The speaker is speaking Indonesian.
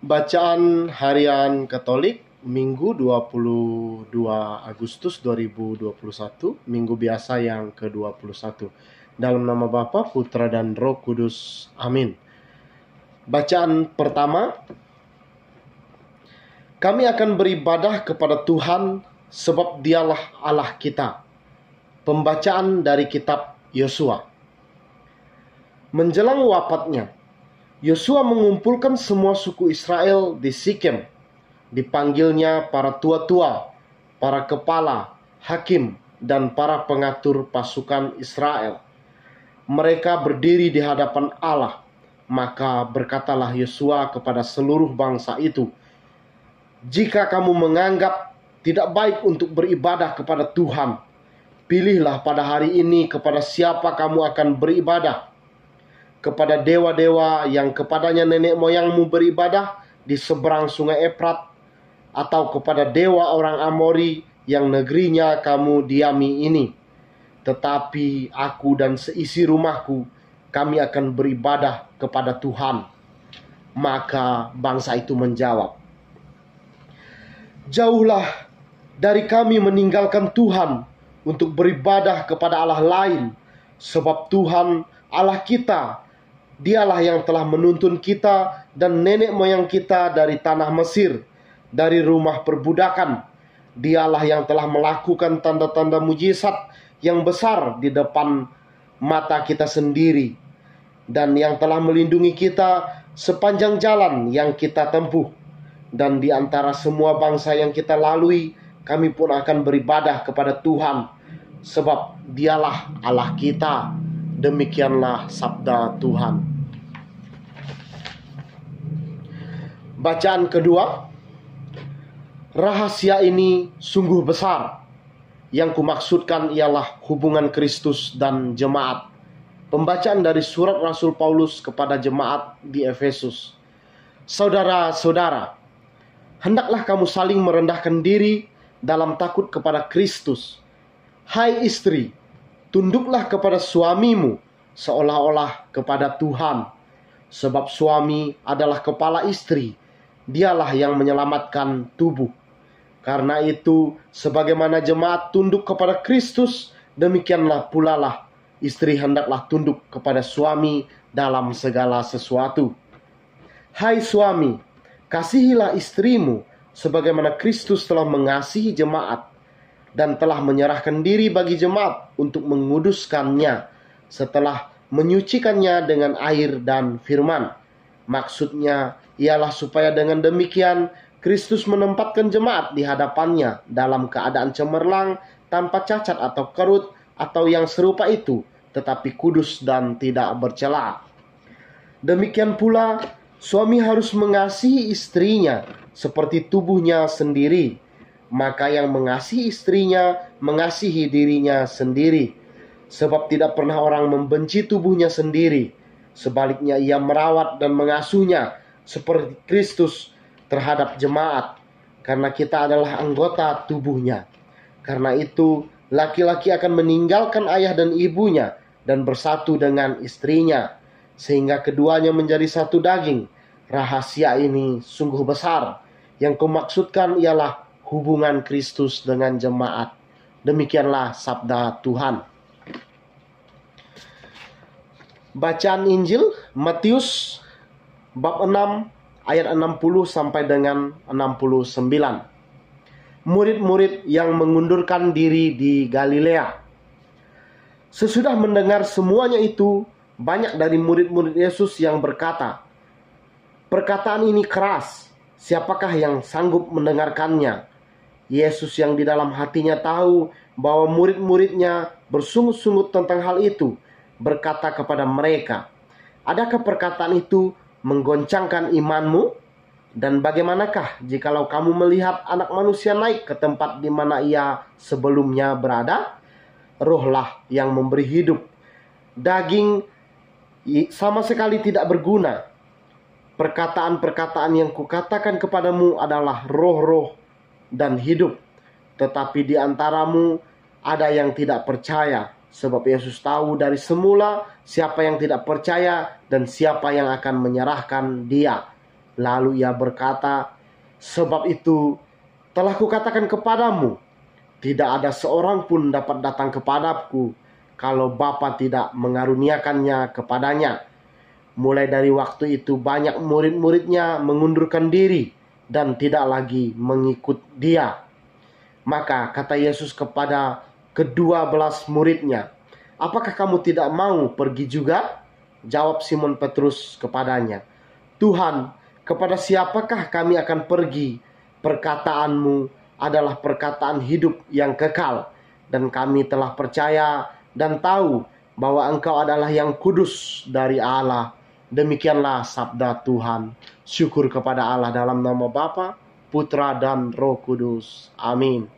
Bacaan Harian Katolik Minggu 22 Agustus 2021, Minggu biasa yang ke-21. Dalam nama Bapa, Putra dan Roh Kudus. Amin. Bacaan pertama, kami akan beribadah kepada Tuhan sebab Dialah Allah kita. Pembacaan dari kitab Yosua. Menjelang wafatnya, Yosua mengumpulkan semua suku Israel di Sikem. Dipanggilnya para tua-tua, para kepala, hakim, dan para pengatur pasukan Israel. Mereka berdiri di hadapan Allah. Maka berkatalah Yosua kepada seluruh bangsa itu, "Jika kamu menganggap tidak baik untuk beribadah kepada Tuhan, pilihlah pada hari ini kepada siapa kamu akan beribadah. Kepada dewa-dewa yang kepadanya nenek moyangmu beribadah di seberang sungai Efrat, atau kepada dewa orang Amori yang negerinya kamu diami ini. Tetapi aku dan seisi rumahku, kami akan beribadah kepada Tuhan." Maka bangsa itu menjawab, "Jauhlah dari kami meninggalkan Tuhan untuk beribadah kepada Allah lain, sebab Tuhan Allah kita, Dialah yang telah menuntun kita dan nenek moyang kita dari tanah Mesir, dari rumah perbudakan. Dialah yang telah melakukan tanda-tanda mujizat yang besar di depan mata kita sendiri, dan yang telah melindungi kita sepanjang jalan yang kita tempuh. Dan di antara semua bangsa yang kita lalui, kami pun akan beribadah kepada Tuhan, sebab Dialah Allah kita." Demikianlah sabda Tuhan. Bacaan kedua, rahasia ini sungguh besar. Yang kumaksudkan ialah hubungan Kristus dan jemaat. Pembacaan dari surat Rasul Paulus kepada jemaat di Efesus. Saudara-saudara, hendaklah kamu saling merendahkan diri dalam takut kepada Kristus. Hai istri, tunduklah kepada suamimu seolah-olah kepada Tuhan, sebab suami adalah kepala istri, dialah yang menyelamatkan tubuh. Karena itu, sebagaimana jemaat tunduk kepada Kristus, demikianlah pula lah istri hendaklah tunduk kepada suami dalam segala sesuatu. Hai suami, kasihilah istrimu sebagaimana Kristus telah mengasihi jemaat dan telah menyerahkan diri bagi jemaat untuk menguduskannya setelah menyucikannya dengan air dan firman. Maksudnya ialah supaya dengan demikian Kristus menempatkan jemaat di hadapannya dalam keadaan cemerlang, tanpa cacat atau kerut atau yang serupa itu, tetapi kudus dan tidak bercela. Demikian pula suami harus mengasihi istrinya seperti tubuhnya sendiri. Maka yang mengasihi istrinya mengasihi dirinya sendiri. Sebab tidak pernah orang membenci tubuhnya sendiri. Sebaliknya ia merawat dan mengasuhnya seperti Kristus terhadap jemaat, karena kita adalah anggota tubuhnya. Karena itu laki-laki akan meninggalkan ayah dan ibunya dan bersatu dengan istrinya, sehingga keduanya menjadi satu daging. Rahasia ini sungguh besar. Yang kumaksudkan ialah hubungan Kristus dengan jemaat. Demikianlah sabda Tuhan. Bacaan Injil Matius bab 6 ayat 60 sampai dengan 69. Murid-murid yang mengundurkan diri di Galilea. Sesudah mendengar semuanya itu, banyak dari murid-murid Yesus yang berkata, "Perkataan ini keras, siapakah yang sanggup mendengarkannya?" Yesus yang di dalam hatinya tahu bahwa murid-muridnya bersungut-sungut tentang hal itu, berkata kepada mereka, "Adakah perkataan itu menggoncangkan imanmu? Dan bagaimanakah jikalau kamu melihat Anak Manusia naik ke tempat di mana ia sebelumnya berada? Rohlah yang memberi hidup. Daging sama sekali tidak berguna. Perkataan-perkataan yang kukatakan kepadamu adalah roh-roh dan hidup. Tetapi di antaramu ada yang tidak percaya." Sebab Yesus tahu dari semula siapa yang tidak percaya dan siapa yang akan menyerahkan dia. Lalu ia berkata, "Sebab itu telah kukatakan kepadamu, tidak ada seorang pun dapat datang kepadaku kalau Bapa tidak mengaruniakannya kepadanya." Mulai dari waktu itu banyak murid-muridnya mengundurkan diri dan tidak lagi mengikut dia. Maka kata Yesus kepada ke-12 muridnya, "Apakah kamu tidak mau pergi juga?" Jawab Simon Petrus kepadanya, "Tuhan, kepada siapakah kami akan pergi? Perkataanmu adalah perkataan hidup yang kekal, dan kami telah percaya dan tahu bahwa Engkau adalah yang kudus dari Allah." Demikianlah sabda Tuhan. Syukur kepada Allah dalam nama Bapa, Putra, dan Roh Kudus. Amin.